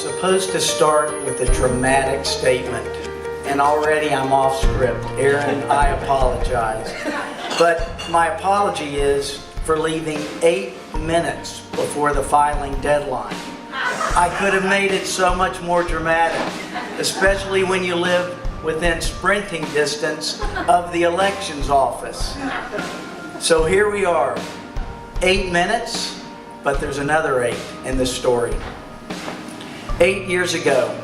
supposed to start with a dramatic statement, and already I'm off script. Aaron, I apologize. But my apology is for leaving 8 minutes before the filing deadline. I could have made it so much more dramatic, especially when you live within sprinting distance of the elections office. So here we are, 8 minutes, but there's another 8 in this story. 8 years ago,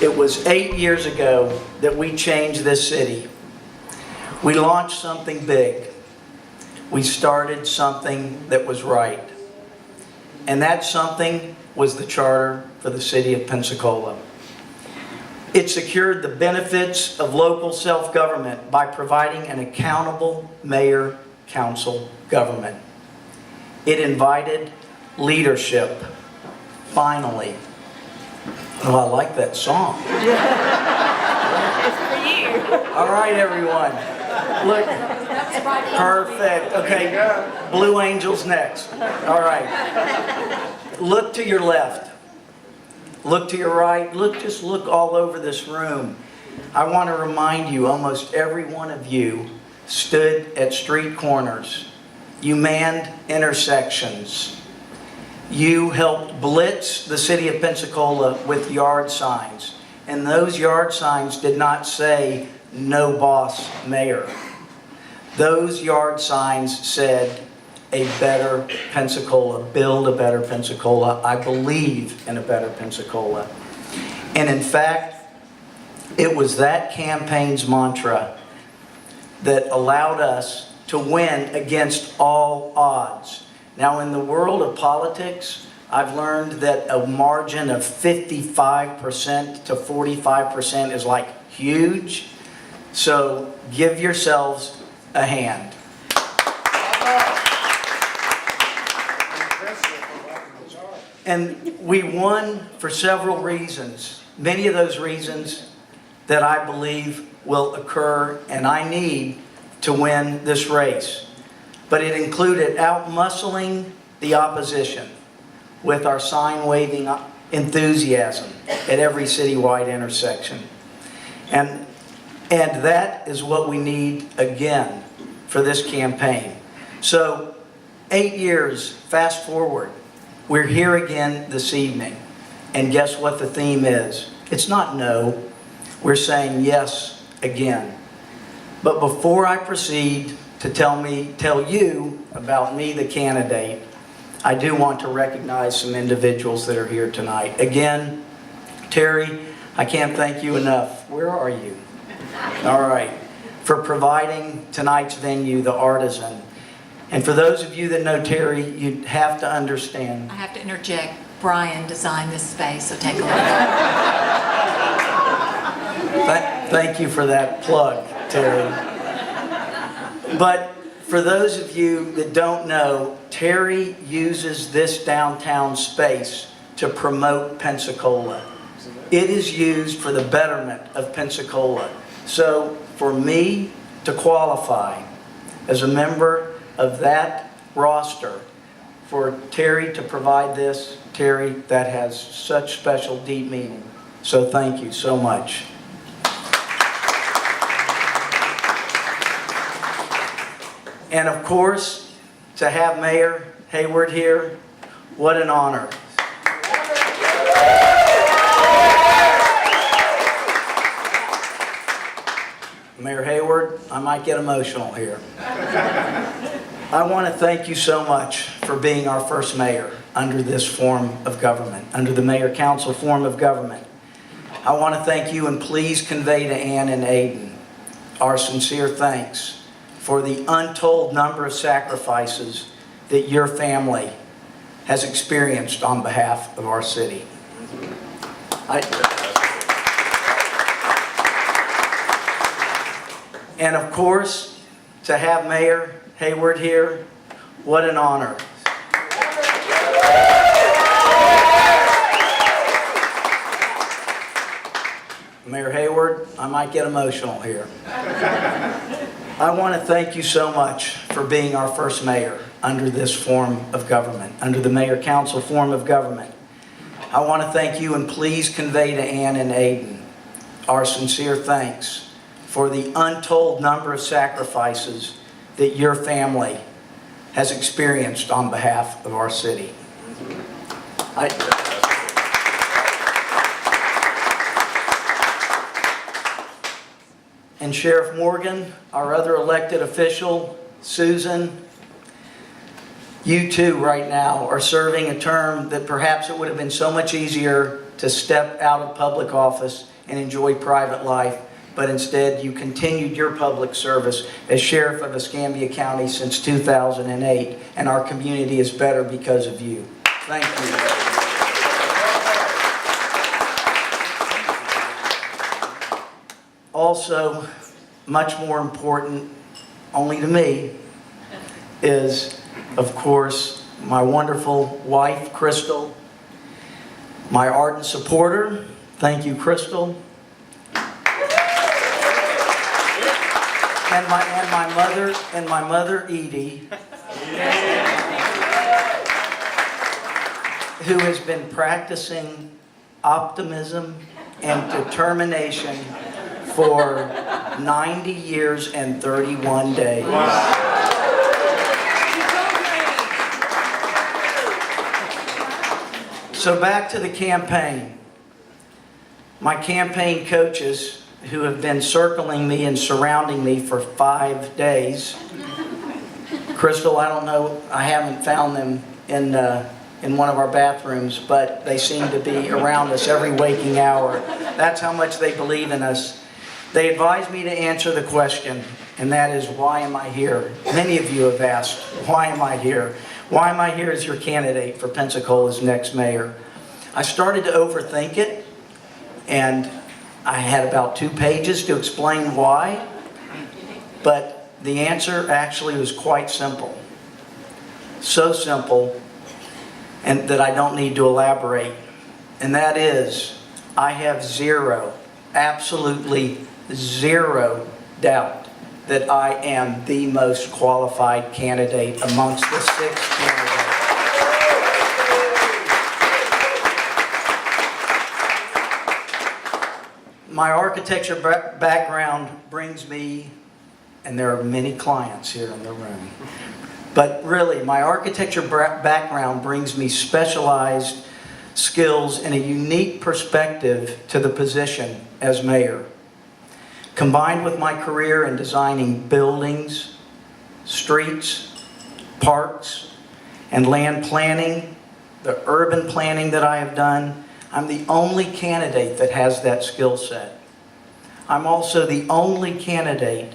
it was 8 years ago that we changed this city. We launched something big. We started something that was right. And that something was the charter for the city of Pensacola. It secured the benefits of local self-government by providing an accountable mayor-council government. It invited leadership. Finally. Oh, I like that song. It's for you. All right, everyone. Look. Perfect. Okay. Blue Angels next. All right. Look to your left. Look to your right. Just look all over this room. I want to remind you, almost every one of you stood at street corners. You manned intersections. You helped blitz the city of Pensacola with yard signs. And those yard signs did not say, "No boss mayor." Those yard signs said, "A better Pensacola, build a better Pensacola. I believe in a better Pensacola." And in fact, it was that campaign's mantra that allowed us to win against all odds. Now, in the world of politics, I've learned that a margin of 55% to 45% is like huge. So give yourselves a hand. And we won for several reasons. Many of those reasons that I believe will occur and I need to win this race. But it included out-muscling the opposition with our sign-waving enthusiasm at every citywide intersection. And that is what we need again for this campaign. So 8 years, fast forward, we're here again this evening. And guess what the theme is? It's not no, we're saying yes again. But before I proceed to tell you about me, the candidate, I do want to recognize some individuals that are here tonight. Again, Terry, I can't thank you enough. Where are you? All right. For providing tonight's venue, The Artisan. And for those of you that know Terry, you have to understand. I have to interject. Brian designed this space, so take a look. Thank you for that plug, Terry. But for those of you that don't know, Terry uses this downtown space to promote Pensacola. It is used for the betterment of Pensacola. So for me to qualify as a member of that roster, for Terry to provide this, Terry, that has such special, deep meaning. So thank you so much. And of course, to have Mayor Hayward here, what an honor. Mayor Hayward, I might get emotional here. I want to thank you so much for being our first mayor under this form of government, under the mayor-council form of government. I want to thank you, and please convey to Ann and Aiden our sincere thanks for the untold number of sacrifices that your family has experienced on behalf of our city. And of course, to have Mayor Hayward here, what an honor. Mayor Hayward, I might get emotional here. I want to thank you so much for being our first mayor under this form of government, under the mayor-council form of government. I want to thank you, and please convey to Ann and Aiden our sincere thanks for the untold number of sacrifices that your family has experienced on behalf of our city. And Sheriff Morgan, our other elected official, Susan, you too right now are serving a term that perhaps it would have been so much easier to step out of public office and enjoy private life, but instead you continued your public service as Sheriff of Escambia County since 2008, and our community is better because of you. Thank you. Also, much more important, only to me, is, of course, my wonderful wife, Crystal, my ardent supporter. Thank you, Crystal. And my mother, Edie, who has been practicing optimism and determination for 90 years and 31 days. So back to the campaign. My campaign coaches, who have been circling me and surrounding me for 5 days. Crystal, I don't know, I haven't found them in one of our bathrooms, but they seem to be around us every waking hour. That's how much they believe in us. They advised me to answer the question, and that is, why am I here? Many of you have asked, why am I here? Why am I here as your candidate for Pensacola's next mayor? I started to overthink it, and I had about 2 pages to explain why, but the answer actually was quite simple. So simple, and that I don't need to elaborate. And that is, I have absolutely zero doubt that I am the most qualified candidate amongst the 6 candidates. My architecture background brings me, and there are many clients here in the room, but really my architecture background brings me specialized skills and a unique perspective to the position as mayor. Combined with my career in designing buildings, streets, parks, and land planning, the urban planning that I have done, I'm the only candidate that has that skill set. I'm also the only candidate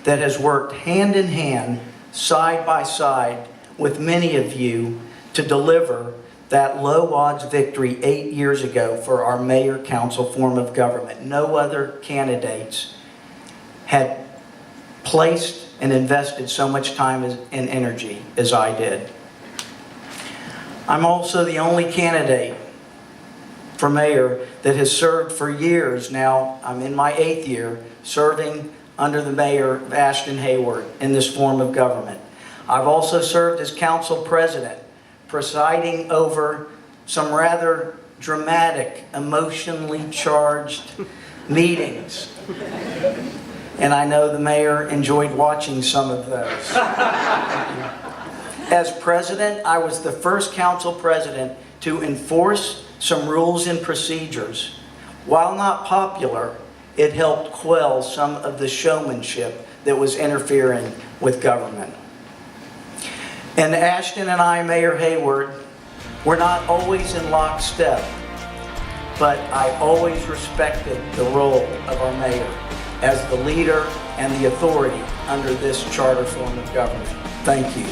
that has worked hand in hand, side by side with many of you to deliver that low odds victory 8 years ago for our mayor council form of government. No other candidates had placed and invested so much time and energy as I did. I'm also the only candidate for mayor that has served for years now. I'm in my 8th year serving under the mayor of Ashton Hayward in this form of government. I've also served as council president, presiding over some rather dramatic, emotionally charged meetings. And I know the mayor enjoyed watching some of those. As president, I was the first council president to enforce some rules and procedures. While not popular, it helped quell some of the showmanship that was interfering with government. And Ashton and I, Mayor Hayward, were not always in lockstep, but I always respected the role of our mayor as the leader and the authority under this charter form of government. Thank you.